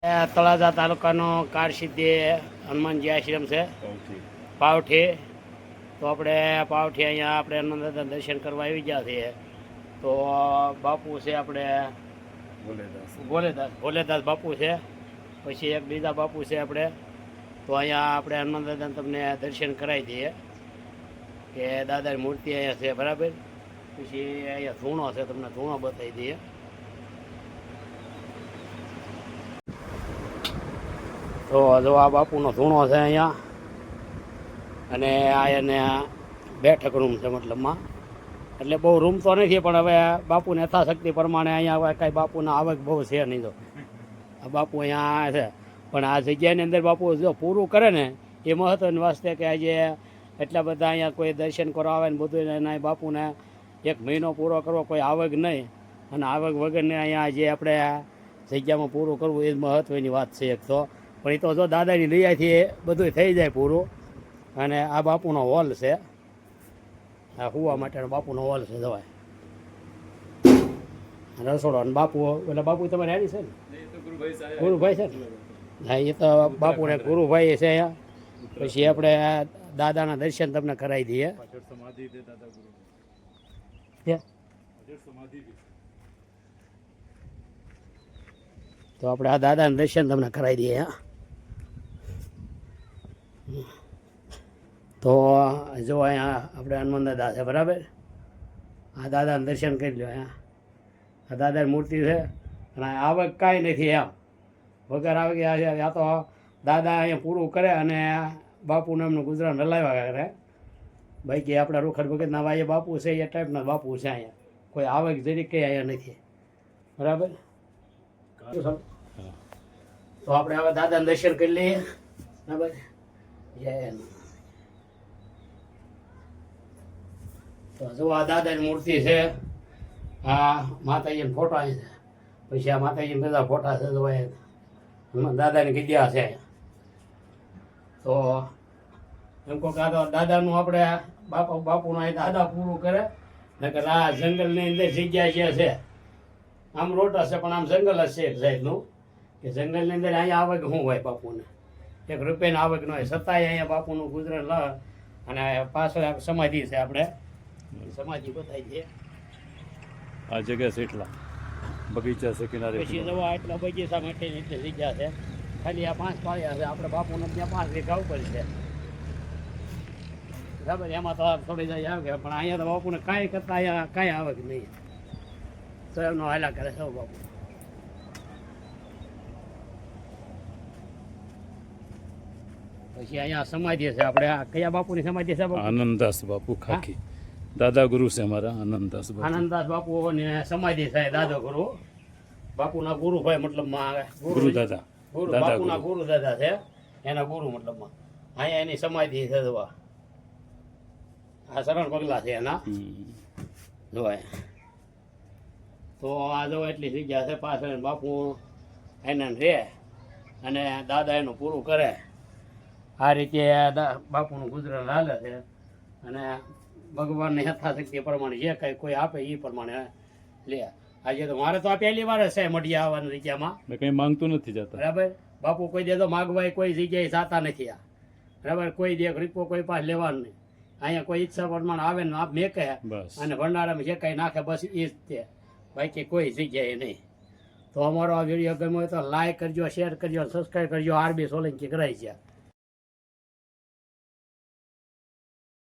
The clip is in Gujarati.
તળાજા તાલુકાનો કાળસિદ્ધિ હનુમાનજી આશ્રમ છે પાવઠી. તો આપણે પાવઠી અહીંયા આપણે હનુમાન દર્શન કરવા આવી ગયા છીએ. તો બાપુ છે આપણે ભોલેદાસ બાપુ છે, પછી એક બીજા બાપુ છે આપણે. તો અહીંયા આપણે હનુમાન દાદાને તમને દર્શન કરાવી દઈએ કે દાદાની મૂર્તિ અહીંયા છે બરાબર. પછી અહીંયા ધૂણો છે, તમને ધૂણો બતાવી દઈએ. તો જો આ બાપુનો ધૂણો છે અહીંયા, અને આ એને બેઠક રૂમ છે મતલબમાં. એટલે બહુ રૂમ તો નથી, પણ હવે બાપુને યથાશક્તિ પ્રમાણે અહીંયા હવે કાંઈ બાપુના આવક બહુ છે નહીં. તો આ બાપુ અહીંયા છે, પણ આ જગ્યાની અંદર બાપુ જો પૂરું કરે ને એ મહત્ત્વની વાસ્તે કે આજે એટલા બધા અહીંયા કોઈ દર્શન કરવા આવે ને બધું એના બાપુને એક મહિનો પૂરો કરવો, કોઈ આવક નહીં, અને આવક વગરને અહીંયા જે આપણે જગ્યામાં પૂરું કરવું એ જ મહત્ત્વની વાત છે એક તો. પણ એ તો જો દાદાની દયાથી બધું થઈ જાય પૂરું. અને આ બાપુનો હોલ છે, આ હુવા માટેનો બાપુનો હોલ છે. જવાય રસોડો અને બાપુ એટલે બાપુ તમારે હારી છે ને, ગુરુભાઈ છે ને? હા, એ તો બાપુને ગુરુભાઈ છે અહીંયા. પછી આપણે દાદાના દર્શન તમને કરાવી દઈએ. તો આપણે આ દાદાના દર્શન તમને કરાવી દઈએ. તો જો અહીંયા આપણે હનુમાન દાદા છે બરાબર. આ દાદાના દર્શન કરી લો. અહીંયા આ દાદાની મૂર્તિ છે, અને આવક કાંઈ નથી એમ વગર આવે કે આ તો દાદા અહીંયા પૂરું કરે અને બાપુને એમનું ગુજરાન હલાવ્યા કરે. બાકી આપણા રૂખડ ભગતના ભાઈ બાપુ છે એ ટાઈપના બાપુ છે. અહીંયા કોઈ આવક જરી કંઈ અહીંયા નથી બરાબર. તો આપણે હવે દાદાને દર્શન કરી લઈએ બરાબર. જય તો જો આ દાદાની મૂર્તિ છે, આ માતાજીના ફોટા છે, પછી આ માતાજીના બધા ફોટા છે. તો દાદાની જગ્યા છે. તો એમ કહો કે આ તો દાદાનું આપણે બાપુનું અહીં દાદા પૂરું કરે. નકર આ જંગલની અંદર જગ્યા જે છે, આમ રોટા છે પણ આમ જંગલ જ છે એક સાઈડનું, કે જંગલની અંદર અહીંયા આવક શું હોય બાપુને, એક રૂપિયાની આવક ન હોય, છતાંય અહીંયા બાપુનું ગુજરાન લ. અને પાછળ સમાધિ છે, આપણે સમાધિ બતાવી દઈએ. આ જગ્યા છે એટલા બગીચા છે કિનારે. પછી જવા એટલા બગીચા માટેની એટલી જગ્યા છે. ખાલી આ 5 પાળિયા છે આપણે બાપુને ત્યાં 5 વીઘા ઉપર છે બરાબર. એમાં તો થોડી જાય આવે, પણ અહીંયા તો બાપુને કાંઈ કરતા અહીંયા કાંઈ આવક નહીં. તો એમનો હાલા કરે સૌ બાપુ. પછી અહીંયા સમાધિ છે આપણે. આ કયા બાપુની સમાધિ છે? આનંદદાસ બાપુ ખાખી દાદા ગુરુ છે અમારા. આનંદદાસ બાપુની સમાધિ છે. દાદા ગુરુ બાપુના ગુરુભાઈ મતલબમાં ગુરુ દાદા બાપુના ગુરુ દાદા છે, એના ગુરુ મતલબમાં. અહીંયા એની સમાધિ છે. જોવા આ શરણ પગલા છે એના જોવાય. તો આ જો એટલી જગ્યા છે પાછળ. બાપુ એને રે અને દાદા એનું પૂરું કરે. આ રીતે બાપુનું ગુજરાન હાલે છે. અને ભગવાનની યથાશક્તિ પ્રમાણે જે કંઈ કોઈ આપે એ પ્રમાણે લે. આજે તો મારે તો આ પહેલી વાર છે મઢિયા આવવાની જગ્યામાં. કંઈ માંગતું નથી જતા બરાબર. બાપુ કોઈ દે તો માગવાય કોઈ જગ્યાએ જાતા નથી આ બરાબર. કોઈ દે રીપો કોઈ પાસે લેવાનું નહીં. અહીંયા કોઈ ઈચ્છા પ્રમાણે આવે ને આપ મેકે અને ભંડારામાં જે કંઈ નાખે બસ એ જ તે, બાકી કોઈ જગ્યાએ નહીં. તો અમારો આ વિડીયો ગમ્યો હોય તો લાઈક કરજો, શેર કરજો, સબસ્ક્રાઈબ કરજો. RB સોલંકી કરાઈ ગયા.